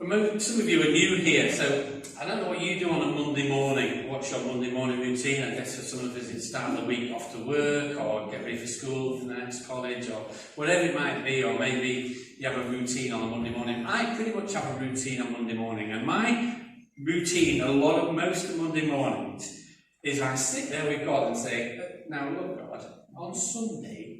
Some of you are new here, so I don't know what you do on a Monday morning. What's your Monday morning routine? I guess for some of us it's start the week off to work, or get ready for school for the next college, or whatever it might be, or maybe you have a routine on a Monday morning. I pretty much have a routine on Monday morning, and my routine, most of Monday mornings, is I sit there with God and say, now look God, on Sunday,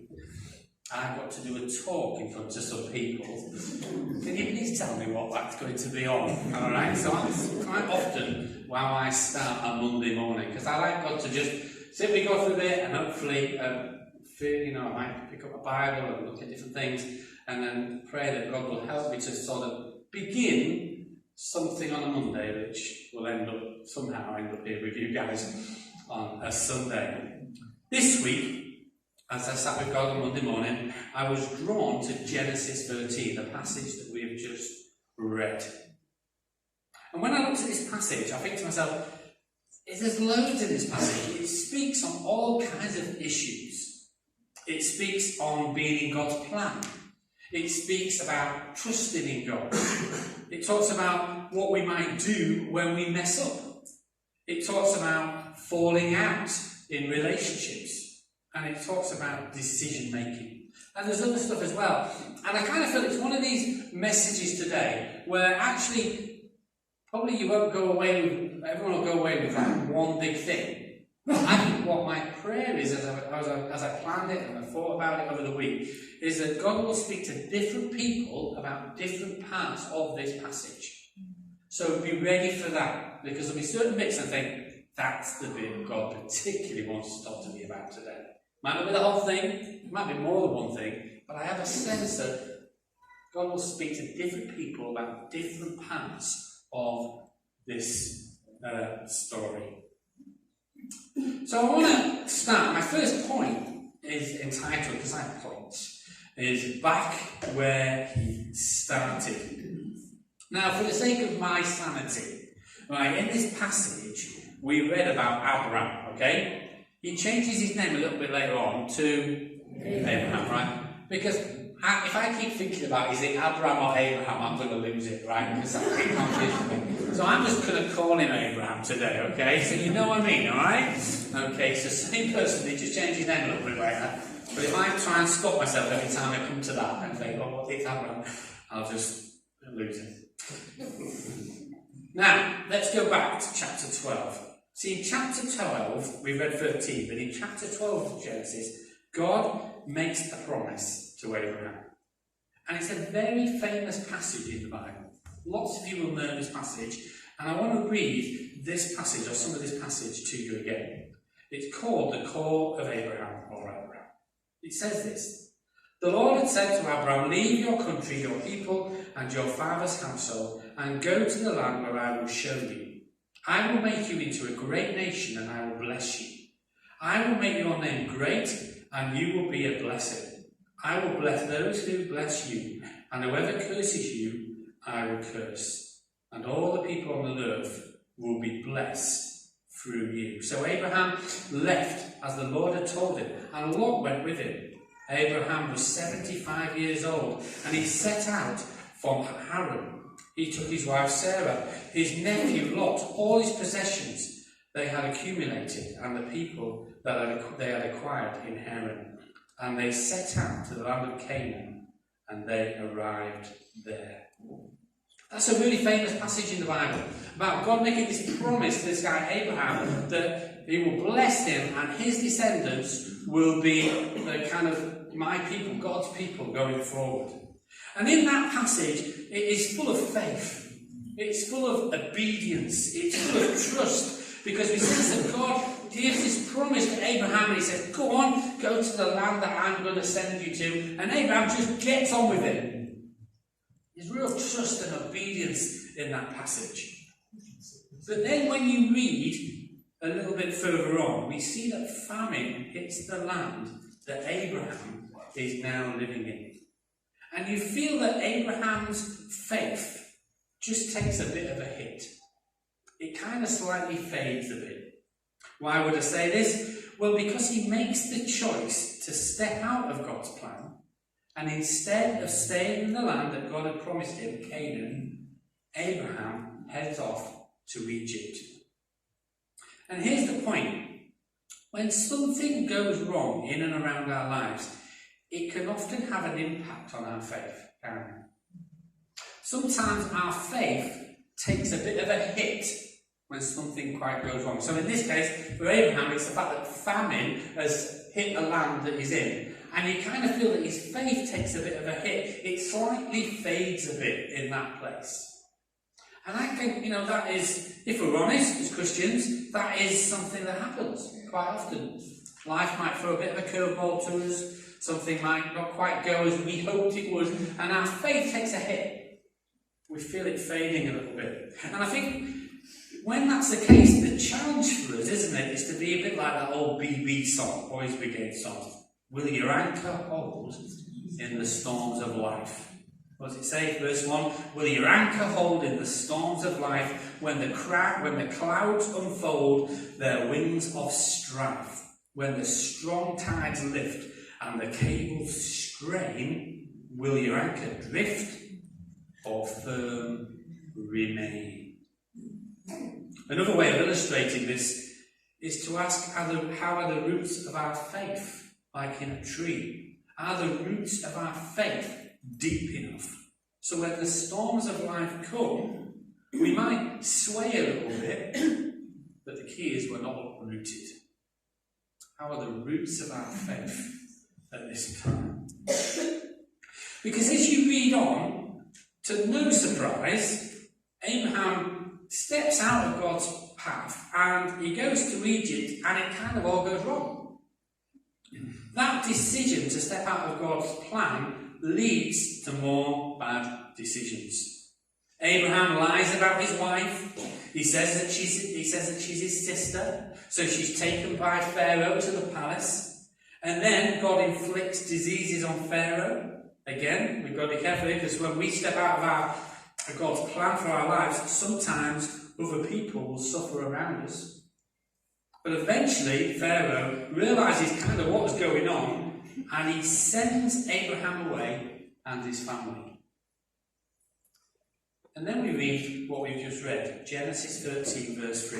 I've got to do a talk in front of some people. Can you please tell me what that's going to be on? Alright, so that's quite often how I start a Monday morning, because I like God to just sit with God for a bit and hopefully I might pick up a Bible and look at different things and then pray that God will help me to sort of begin something on a Monday which will somehow end up here with you guys on a Sunday. This week, as I sat with God on Monday morning, I was drawn to Genesis 13, the passage that we have just read. And when I looked at this passage, I think to myself, there's loads in this passage. It speaks on all kinds of issues. It speaks on being in God's plan. It speaks about trusting in God. It talks about what we might do when we mess up. It talks about falling out in relationships. And it talks about decision making. And there's other stuff as well. And I kind of feel it's one of these messages today where actually probably everyone will go away with that one big thing. I think what my prayer is as I planned it and I thought about it over the week is that God will speak to different people about different parts of this passage. So be ready for that, because there'll be certain bits I think that's the bit God particularly wants to talk to me about today. Might not be the whole thing, it might be more than one thing, but I have a sense that God will speak to different people about different parts of this story. So I want to start, my first point is entitled, because I have points, is back where he started. Now, for the sake of my sanity, right, in this passage, we read about Abram, okay? He changes his name a little bit later on to Abraham, right? Because if I keep thinking about is it Abram or Abraham, I'm going to lose it, right? Because that keeps confusing me. So I'm just going to call him Abraham today, okay? So you know what I mean, alright? Okay, so same person, he just changed his name a little bit later. But if I try and stop myself every time I come to that and think, oh, it's Abram, I'll just lose it. Now, let's go back to chapter 12. See, in chapter 12, we read 13, but in chapter 12 of Genesis, God makes a promise to Abraham. And it's a very famous passage in the Bible. Lots of you will know this passage, and I want to read this passage, or some of this passage, to you again. It's called the Call of Abraham, or Abram. It says this: The Lord had said to Abram, leave your country, your people, and your father's household, and go to the land where I will show you. I will make you into a great nation, and I will bless you. I will make your name great, and you will be a blessing. I will bless those who bless you, and whoever curses you, I will curse. And all the people on the earth will be blessed through you. So Abraham left as the Lord had told him, and Lot went with him. Abraham was 75 years old, and he set out from Haran. He took his wife Sarah, his nephew Lot, all his possessions they had accumulated, and the people that they had acquired in Haran. And they set out to the land of Canaan, and they arrived there. That's a really famous passage in the Bible about God making this promise to this guy Abraham that he will bless him and his descendants will be the kind of my people, God's people going forward. And in that passage, it is full of faith. It's full of obedience. It's full of trust. Because we sense that God gives this promise to Abraham and he says, go on, go to the land that I'm going to send you to. And Abraham just gets on with it. There's real trust and obedience in that passage. But then when you read a little bit further on, we see that famine hits the land that Abraham is now living in. And you feel that Abraham's faith just takes a bit of a hit. It kind of slightly fades a bit. Why would I say this? Well, because he makes the choice to step out of God's plan, and instead of staying in the land that God had promised him, Canaan, Abraham heads off to Egypt. And here's the point. When something goes wrong in and around our lives, it can often have an impact on our faith, can't it? Sometimes our faith takes a bit of a hit when something quite goes wrong. So in this case, for Abraham, it's the fact that famine has hit the land that he's in. And you kind of feel that his faith takes a bit of a hit. It slightly fades a bit in that place. And I think, that is, if we're honest as Christians, that is something that happens quite often. Life might throw a bit of a curveball to us. Something might not quite go as we hoped it would. And our faith takes a hit. We feel it fading a little bit. And I think when that's the case, the challenge for us, isn't it, is to be a bit like that old BB song, Boys Brigade song. Will your anchor hold in the storms of life? What does it say? Verse 1. Will your anchor hold in the storms of life when the clouds unfold their wings of strife? When the strong tides lift and the cables strain, will your anchor drift or firm remain? Another way of illustrating this is to ask how are the roots of our faith like in a tree? Are the roots of our faith deep enough so when the storms of life come, we might sway a little bit, but the key is we're not uprooted. How are the roots of our faith at this time? Because as you read on, to no surprise, Abraham steps out of God's path and he goes to Egypt and it kind of all goes wrong. That decision to step out of God's plan leads to more bad decisions. Abraham lies about his wife. He says that she's his sister, so she's taken by Pharaoh to the palace. And then God inflicts diseases on Pharaoh. Again, we've got to be careful here, because when we step out of God's plan for our lives, sometimes other people will suffer around us. But eventually, Pharaoh realises kind of what's going on, and he sends Abraham away and his family. And then we read what we've just read, Genesis 13, verse 3.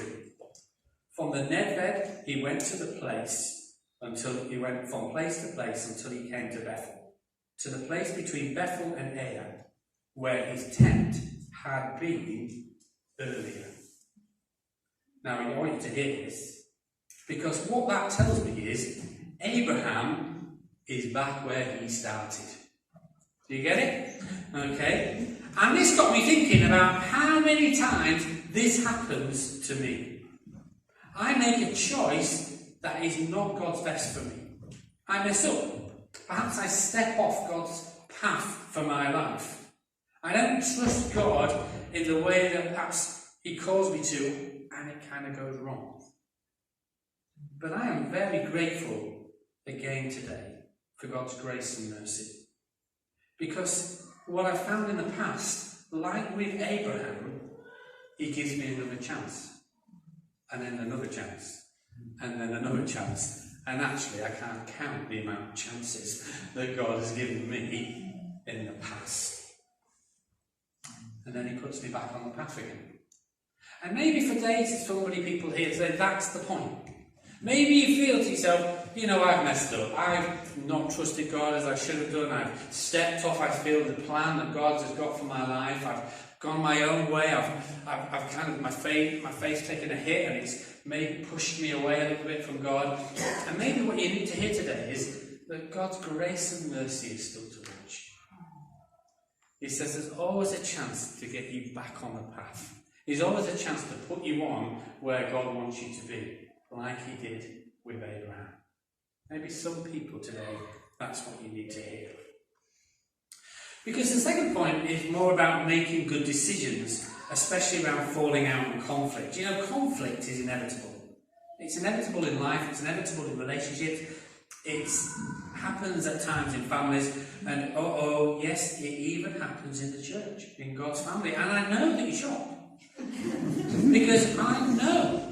From the Nedved, he went to the place until he went from place to place until he came to Bethel, to the place between Bethel and Ai, where his tent had been earlier. Now, I want you to hear this, because what that tells me is Abraham is back where he started. Do you get it? Okay. And this got me thinking about how many times this happens to me. I make a choice that is not God's best for me. I mess up. Perhaps I step off God's path for my life. I don't trust God in the way that perhaps he calls me to, and it kind of goes wrong. But I am very grateful again today for God's grace and mercy. Because what I've found in the past, like with Abraham, he gives me another chance. And then another chance. And then another chance. And actually, I can't count the amount of chances that God has given me in the past. And then he puts me back on the path again. And maybe for days, there's so many people here today, that's the point. Maybe you feel to yourself, I've messed up. I've not trusted God as I should have done. I've stepped off, I feel, the plan that God has got for my life. I've gone my own way. I've kind of, my faith's taken a hit, and it's maybe pushed me away a little bit from God. And maybe what you need to hear today is that God's grace and mercy is still to watch. He says there's always a chance to get you back on the path. There's always a chance to put you on where God wants you to be, like he did with Abraham. Maybe some people today, that's what you need to hear. Because the second point is more about making good decisions, especially around falling out and conflict. Conflict is inevitable. It's inevitable in life, it's inevitable in relationships, it happens at times in families, and yes, it even happens in the church, in God's family. And I know that you're shocked. Because I know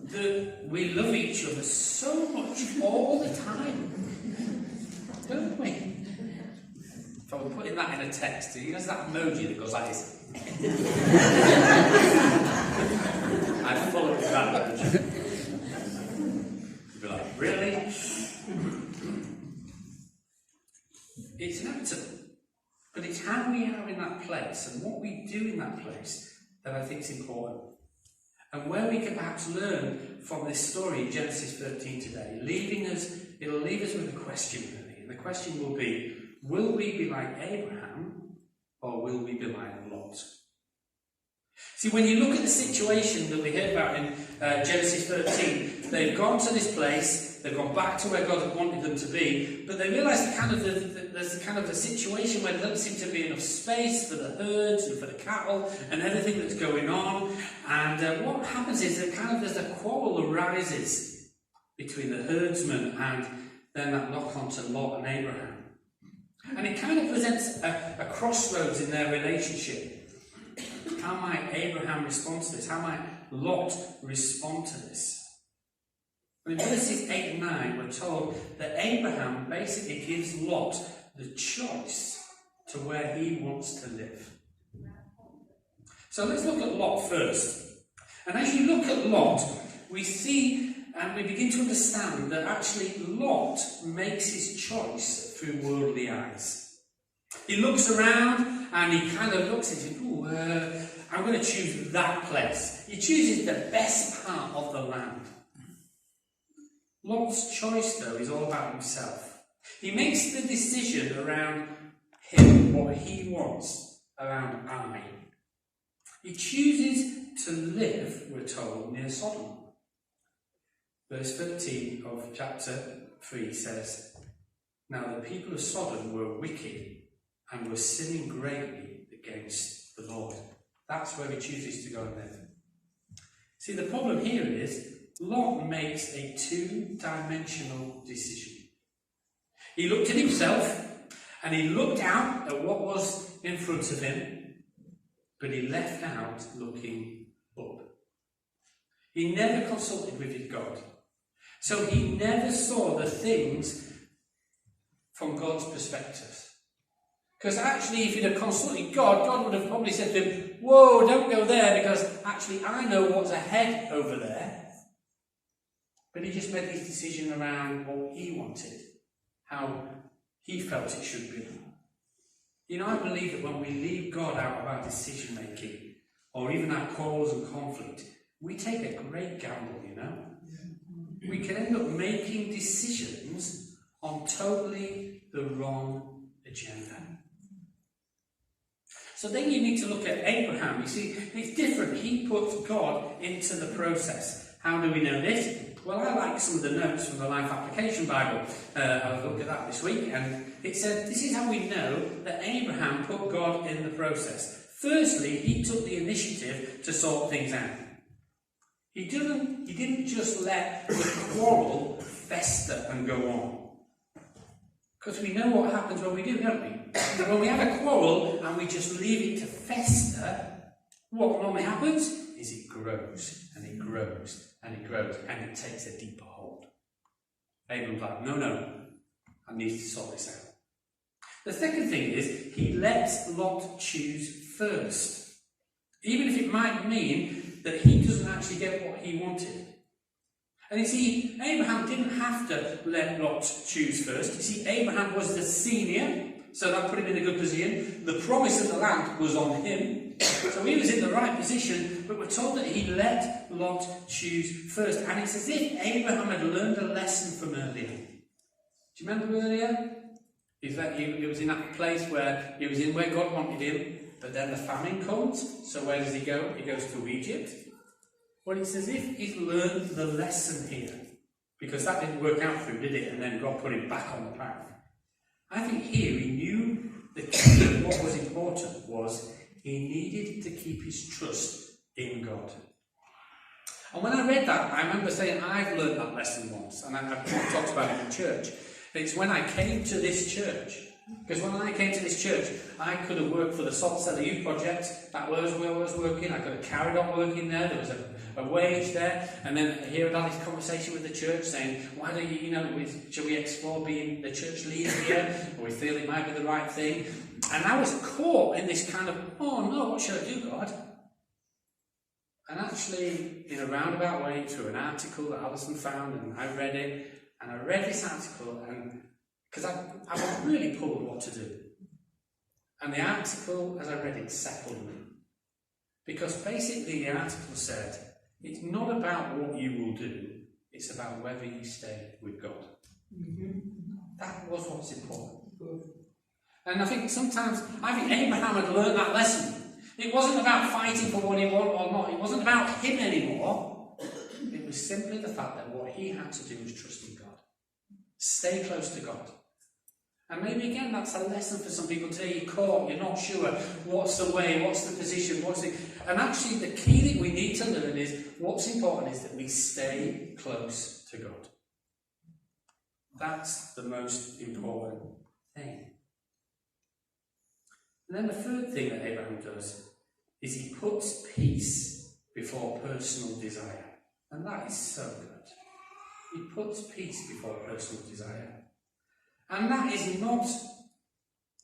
that we love each other so much all the time, don't we? If I were putting that in a text, there's that emoji that goes like this. I'd follow with that. You'd be like, really? It's inevitable. But it's how we are in that place and what we do in that place that I think is important. And where we can perhaps learn from this story in Genesis 13 today, it'll leave us with a question really. And the question will be, will we be like Abraham or will we be like Lot? See, when you look at the situation that we heard about in Genesis 13, they've gone to this place, they've gone back to where God had wanted them to be, but they realise there's kind of a situation where there doesn't seem to be enough space for the herds and for the cattle and everything that's going on. And what happens is there's a quarrel arises between the herdsmen and then that knock on to Lot and Abraham. And it kind of presents a crossroads in their relationship. How might Abraham respond to this? How might Lot respond to this? In verses 8 and 9, we're told that Abraham basically gives Lot the choice to where he wants to live. So let's look at Lot first. And as you look at Lot, we see and we begin to understand that actually Lot makes his choice through worldly eyes. He looks around and he kind of looks and says, I'm going to choose that place. He chooses the best part of the land. Lot's choice, though, is all about himself. He makes the decision around him, what he wants, around I. He chooses to live, we're told, near Sodom. Verse 13 of chapter 3 says, Now the people of Sodom were wicked and were sinning greatly against the Lord. That's where he chooses to go and live. See, the problem here is Lot makes a two-dimensional decision. He looked at himself and he looked out at what was in front of him, but he left out looking up. He never consulted with his God. So he never saw the things from God's perspective. Because actually, if he'd have consulted God, God would have probably said to him, whoa, don't go there, because actually I know what's ahead over there. But he just made his decision around what he wanted, how he felt it should be. You know, I believe that when we leave God out of our decision making, or even our quarrels and conflict, we take a great gamble, you know. We can end up making decisions on totally the wrong agenda. So then you need to look at Abraham. You see, it's different. He puts God into the process. How do we know this? Well, I like some of the notes from the Life Application Bible. I looked at that this week, and it said, this is how we know that Abraham put God in the process. Firstly, he took the initiative to sort things out. He didn't just let the quarrel fester and go on. Because we know what happens when we do, don't we? When we have a quarrel and we just leave it to fester, what normally happens is it grows and it grows and it grows and it takes a deeper hold. Abram's like, no, I need to sort this out. The second thing is, he lets Lot choose first. Even if it might mean that he doesn't actually get what he wanted. And you see, Abraham didn't have to let Lot choose first. You see, Abraham was the senior, so that put him in a good position. The promise of the land was on him. So he was in the right position, but we're told that he let Lot choose first. And it's as if Abraham had learned a lesson from earlier. Do you remember earlier? He was in that place where he was in where God wanted him, but then the famine comes. So where does he go? He goes to Egypt. Well, it's as if he's learned the lesson here, because that didn't work out for him, did it? And then God put him back on the path. I think here he knew the key of what was important was he needed to keep his trust in God. And when I read that, I remember saying, I've learned that lesson once, and I've talked about it in church. It's when I came to this church. Because when I came to this church, I could have worked for the Salt Cellar Youth Project. That was where I was working. I could have carried on working there. There was a wage there. And then here I'd had this conversation with the church saying, why don't you, should we explore being the church leader here? Or we feel it might be the right thing. And I was caught in this kind of, oh no, what should I do, God? And actually, in a roundabout way, through an article that Alison found, and I read it, and I read this article, and because I was really pulled what to do. And the article, as I read it, settled me. Because basically the article said, it's not about what you will do, it's about whether you stay with God. That was what's important. And I think Abraham had learned that lesson. It wasn't about fighting for what he wanted or not. It wasn't about him anymore. It was simply the fact that what he had to do was trust in God. Stay close to God. And maybe again that's a lesson for some people today. You're caught, you're not sure what's the way, what's the position, and actually the key that we need to learn is what's important is that we stay close to God. That's the most important thing. And then the third thing that Abraham does is he puts peace before personal desire. And that is so good. He puts peace before personal desire. And that is not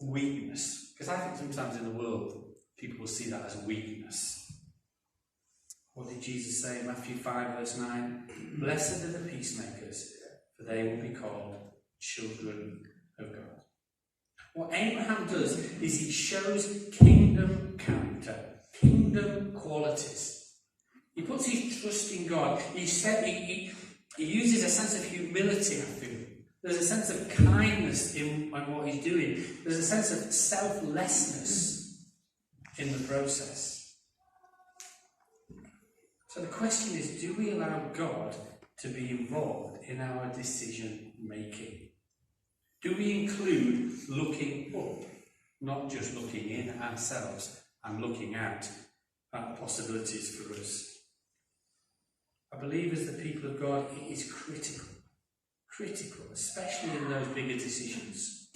weakness. Because I think sometimes in the world, people will see that as weakness. What did Jesus say in Matthew 5 verse 9? Blessed are the peacemakers, for they will be called children of God. What Abraham does is he shows kingdom character, kingdom qualities. He puts his trust in God. He uses a sense of humility, I feel. There's a sense of kindness in what he's doing. There's a sense of selflessness in the process. So the question is, do we allow God to be involved in our decision making? Do we include looking up, not just looking in ourselves and looking out at possibilities for us? I believe as the people of God, it is critical, especially in those bigger decisions.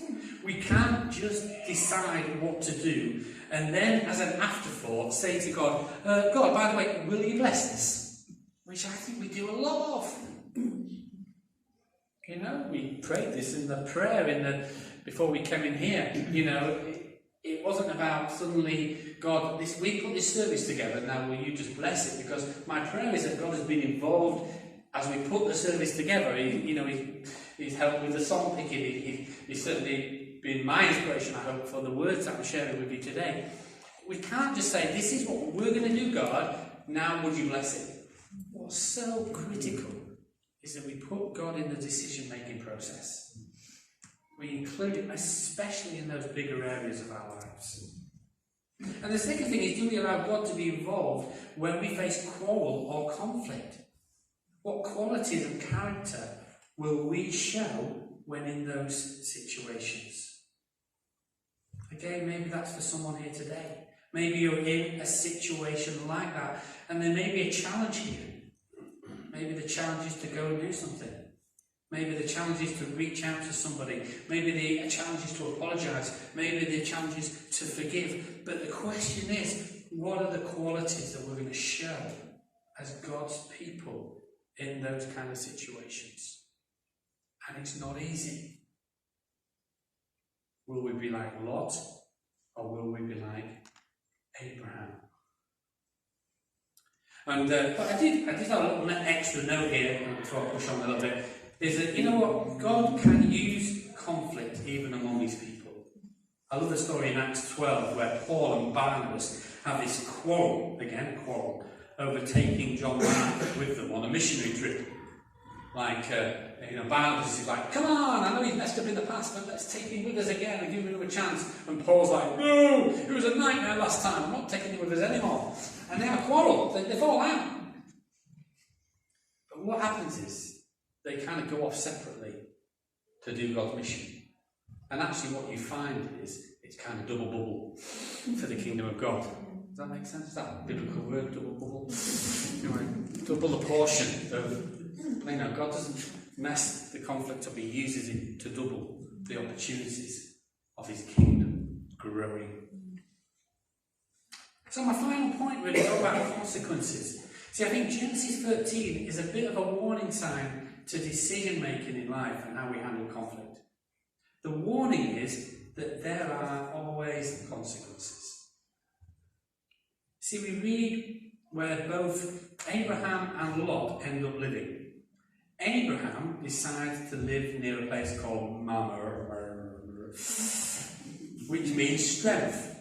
We can't just decide what to do and then as an afterthought say to God, God, by the way, will you bless this? Which I think we do a lot of. You know, we prayed this in the prayer before we came in here. You know, it wasn't about suddenly, God, we put this service together, now will you just bless it? Because my prayer is that God has been involved as we put the service together. He's helped with the song picking. He's certainly been my inspiration, I hope, for the words that I'm sharing with you today. We can't just say, this is what we're going to do, God, now would you bless it? What's so critical is that we put God in the decision-making process. We include him, especially in those bigger areas of our lives. And the second thing is, do we allow God to be involved when we face quarrel or conflict? What qualities and character will we show when in those situations? Again, maybe that's for someone here today. Maybe you're in a situation like that, and there may be a challenge here. Maybe the challenge is to go and do something. Maybe the challenge is to reach out to somebody. Maybe the challenge is to apologise. Maybe the challenge is to forgive. But the question is, what are the qualities that we're going to show as God's people in those kind of situations? And it's not easy. Will we be like Lot, or will we be like Abraham? And but I did have a little extra note here before I push on a little bit. Is that, you know what, God can use conflict even among his people. I love the story in Acts 12 where Paul and Barnabas have this quarrel, over taking John Mark with them on a missionary trip. Like, Barnabas is like, come on, I know he's messed up in the past, but let's take him with us again and give him another chance. And Paul's like, no, it was a nightmare last time, I'm not taking him with us anymore. And they have a quarrel, they fall out. But what happens is, they kind of go off separately to do God's mission. And actually what you find is, it's kind of double bubble for the kingdom of God. Does that make sense? Is that a biblical word, double bubble? Anyway, double the portion of, God doesn't mess the conflict up, he uses it to double the opportunities of his kingdom growing. So my final point really is all about consequences. See, I think Genesis 13 is a bit of a warning sign to decision making in life and how we handle conflict. The warning is, that there are always consequences. See, we read where both Abraham and Lot end up living. Abraham decides to live near a place called Mamre, which means strength.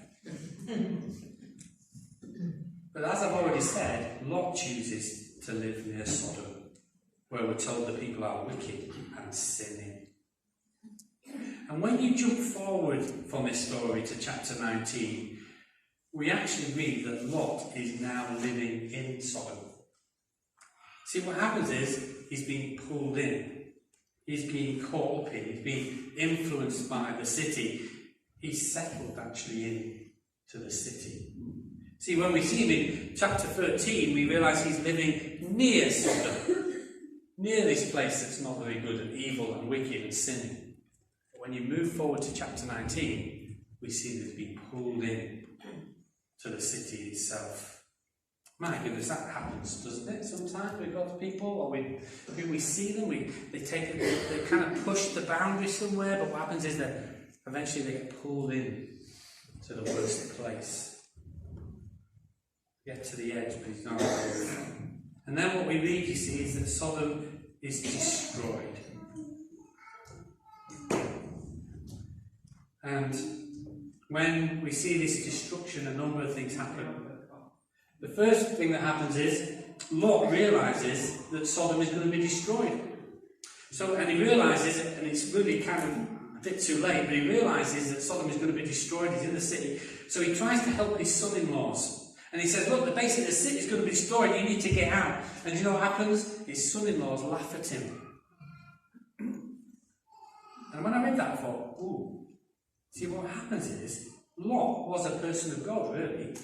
But as I've already said, Lot chooses to live near Sodom, where we're told the people are wicked and sinning. And when you jump forward from this story to chapter 19, we actually read that Lot is now living in Sodom. See, what happens is, he's being pulled in. He's being caught up in. He's being influenced by the city. He's settled actually into the city. See, when we see him in chapter 13, we realise he's living near Sodom. Near this place that's not very good and evil and wicked and sinning. But when you move forward to chapter 19, we see that he's being pulled in to the city itself. My goodness, that happens, doesn't it? Sometimes with God's people, or we see them, they kind of push the boundary somewhere, but what happens is that eventually they get pulled in to the worst place. Get to the edge, but he's not there. And then what we read, you see, is that Sodom is destroyed. And when we see this destruction, a number of things happen. The first thing that happens is Lot realises that Sodom is going to be destroyed. And he realises, and it's really kind of a bit too late, but he realises that Sodom is going to be destroyed. He's in the city. So he tries to help his son-in-laws. And he says, look, basically the city is going to be destroyed. You need to get out. And you know what happens? His son-in-laws laugh at him. And when I read that, I thought, ooh. See, what happens is, Lot was a person of God, really.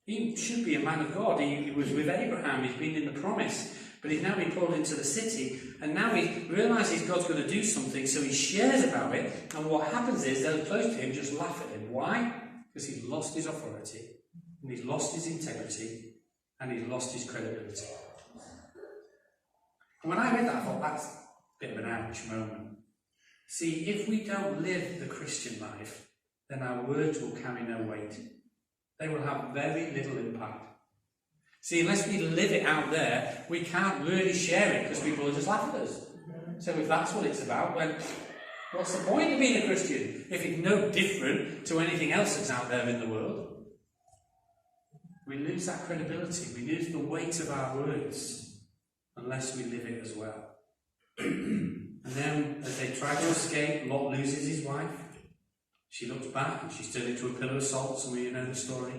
He should be a man of God. He was with Abraham. He's been in the promise. But he's now been pulled into the city. And now he realises God's going to do something. So he shares about it. And what happens is those close to him just laugh at him. Why? Because he's lost his authority. And he's lost his integrity. And he's lost his credibility. And when I read that, I thought, that's a bit of an ouch moment. See, if we don't live the Christian life, then our words will carry no weight. They will have very little impact. See, unless we live it out there, we can't really share it because people will just laugh at us. So if that's what it's about, then what's the point of being a Christian if it's no different to anything else that's out there in the world? We lose that credibility. We lose the weight of our words unless we live it as well. And then, as they try to escape, Lot loses his wife. She looks back and she's turned into a pillar of salt. Some of you know the story.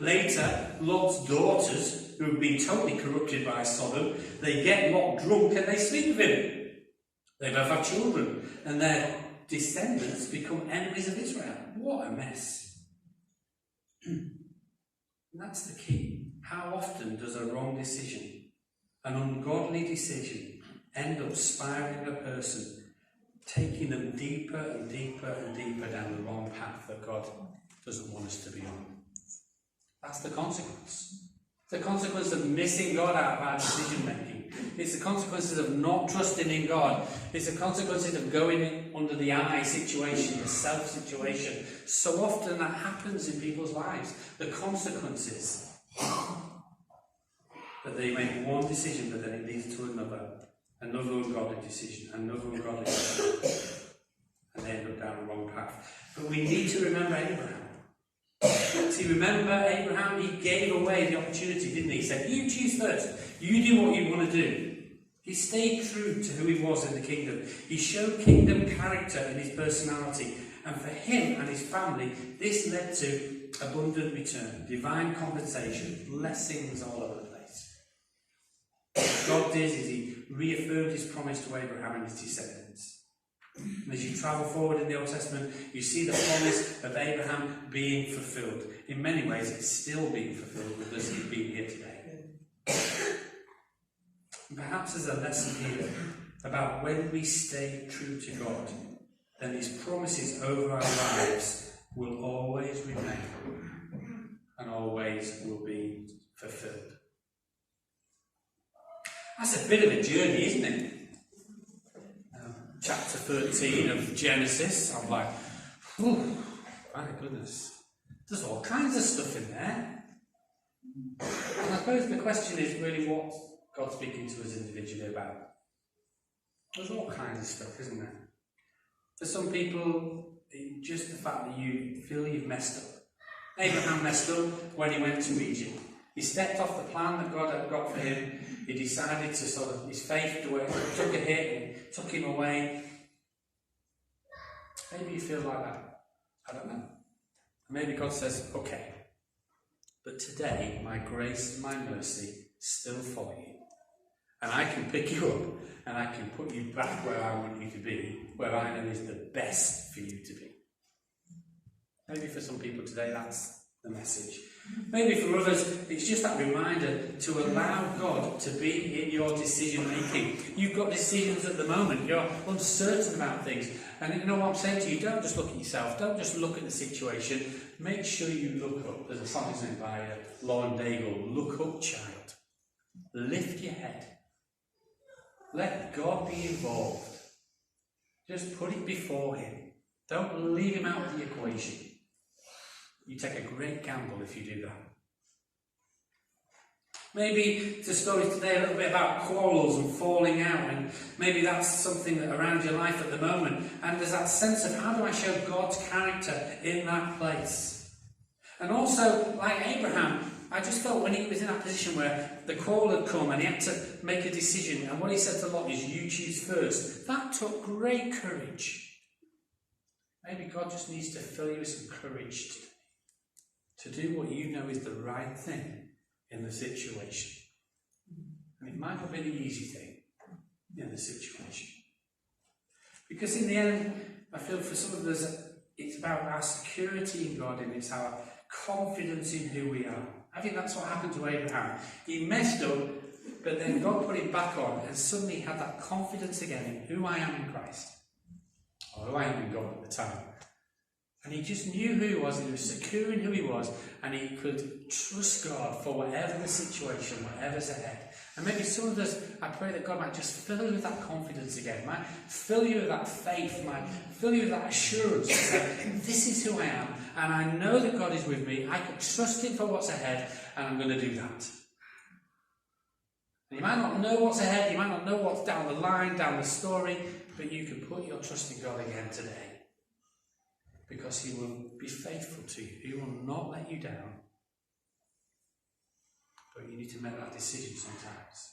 Later, Lot's daughters, who have been totally corrupted by Sodom, they get Lot drunk and they sleep with him. They both have children, and their descendants become enemies of Israel. What a mess. And that's the key. How often does a wrong decision, an ungodly decision, end up spiraling a person, taking them deeper and deeper and deeper down the wrong path that God doesn't want us to be on? That's the consequence. The consequence of missing God out of our decision making. It's the consequences of not trusting in God. It's the consequences of going in under the I situation, the self situation. So often that happens in people's lives. The consequences. That they make one decision, but then it leads to another ungodly decision, another ungodly decision. And they end up down the wrong path. But we need to remember Abraham. See, remember Abraham? He gave away the opportunity, didn't he? He said, you choose first. You do what you want to do. He stayed true to who he was in the kingdom. He showed kingdom character in his personality. And for him and his family, this led to abundant return, divine compensation, blessings all over the place. What God did is he reaffirmed his promise to Abraham and his descendants. And as you travel forward in the Old Testament, you see the promise of Abraham being fulfilled. In many ways, it's still being fulfilled with us being here today. And perhaps there's a lesson here about when we stay true to God, then his promises over our lives will always remain and always will be fulfilled. That's a bit of a journey, isn't it? Chapter 13 of Genesis, I'm like, Whew, my goodness. There's all kinds of stuff in there. And I suppose the question is really what God's speaking to us individually about. There's all kinds of stuff, isn't there? For some people, just the fact that you feel you've messed up. Abraham messed up when he went to Egypt. He stepped off the plan that God had got for him. He decided to his faith took a hit and took him away. Maybe you feel like that. I don't know. Maybe God says, okay, but today my grace and my mercy still follow you. And I can pick you up and I can put you back where I want you to be, where I know is the best for you to be. Maybe for some people today that's the message. Maybe for others it's just that reminder to allow God to be in your decision making. You've got decisions at the moment, you're uncertain about things. And you know what I'm saying to you, don't just look at yourself, don't just look at the situation, make sure you look up. There's a song isn't by Lauren Daigle, look up child, lift your head, let God be involved, just put it before him, don't leave him out of the equation. You take a great gamble if you do that. Maybe the story today a little bit about quarrels and falling out, and maybe that's something that around your life at the moment, and there's that sense of how do I show God's character in that place. And also, like Abraham, I just felt when he was in that position where the quarrel had come and he had to make a decision, and what he said to Lot is, you choose first. That took great courage. Maybe God just needs to fill you with some courage to do what you know is the right thing in the situation. And it might not be the easy thing in the situation. Because in the end, I feel for some of us, it's about our security in God and it's our confidence in who we are. I think that's what happened to Abraham. He messed up, but then God put him back on and suddenly he had that confidence again in who I am in Christ. Or who I am in God at the time. And he just knew who he was, he was secure in who he was, and he could trust God for whatever the situation, whatever's ahead. And maybe some of us, I pray that God might just fill you with that confidence again, might fill you with that faith, might fill you with that assurance that this is who I am, and I know that God is with me, I can trust him for what's ahead, and I'm going to do that. And you might not know what's ahead, you might not know what's down the line, down the story, but you can put your trust in God again today. Because he will be faithful to you. He will not let you down. But you need to make that decision sometimes.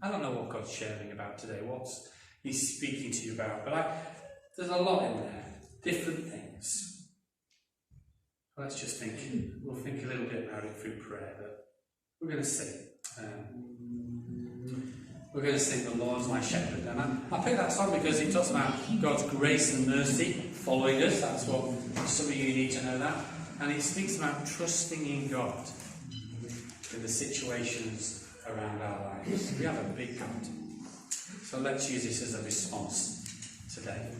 I don't know what God's sharing about today, what he's speaking to you about, but there's a lot in there, different things. Let's just think, we'll think a little bit about it through prayer, but we're going to sing. We're going to sing The Lord's My Shepherd. And I picked that song because it talks about God's grace and mercy following us. That's what some of you need to know that. And it speaks about trusting in God in the situations around our lives. We have a big God. So let's use this as a response today.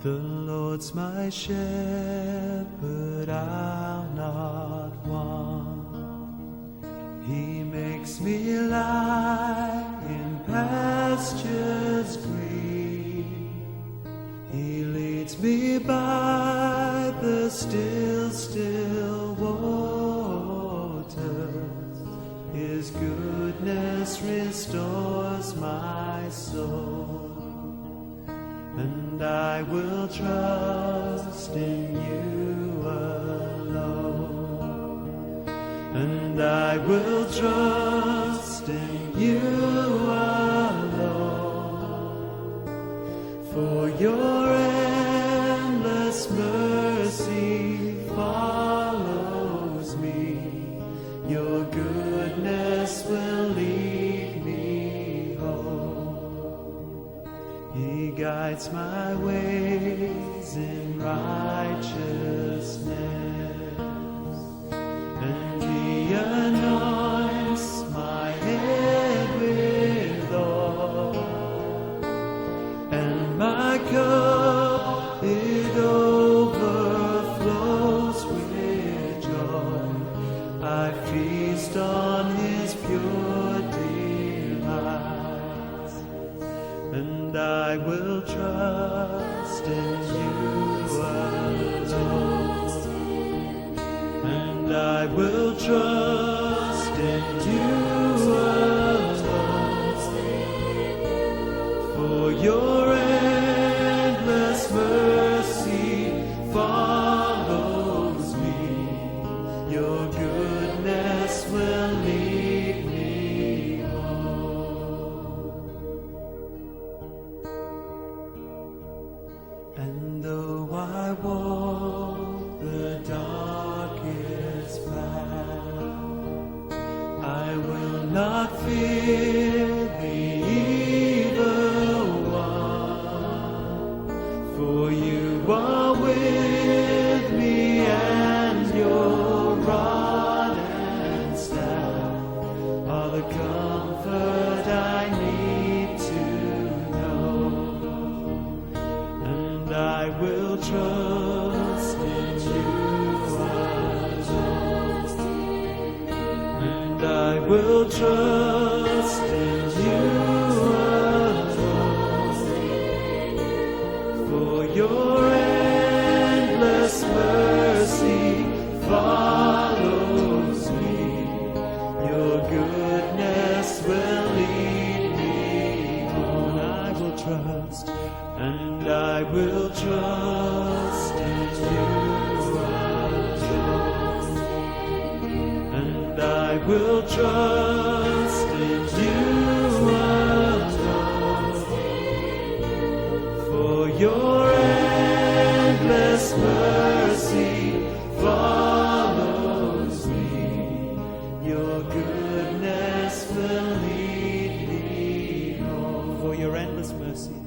The Lord's my shepherd, I'll not want. He makes me lie in pastures green. He leads me by the still, still waters. His goodness restores my soul. And I will trust in you alone. And I will trust in you alone. For your endless mercy follows me. Your goodness will lead me home. He guides my ways in righteousness, and he anoints my head with I will trust in you alone, and I will trust in you alone, for your endless mercy follows me, your goodness will lead me home. And though I walk the darkest path, I will not fear the evil one, for you are with me, and your rod and staff are the comfort I need to know. And I will trust in you alone, and I will trust in you alone, for your endless mercy follows me, your goodness will lead me home. I will trust, and I will trust in you alone, and I will trust in you alone, for your endless mercy follows me, your goodness will lead me home. For your endless mercy,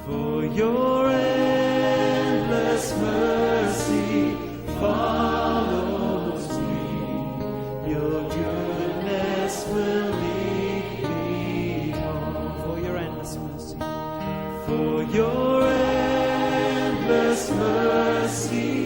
for your endless mercy follows me, your goodness will lead me home. For your endless mercy, for your endless mercy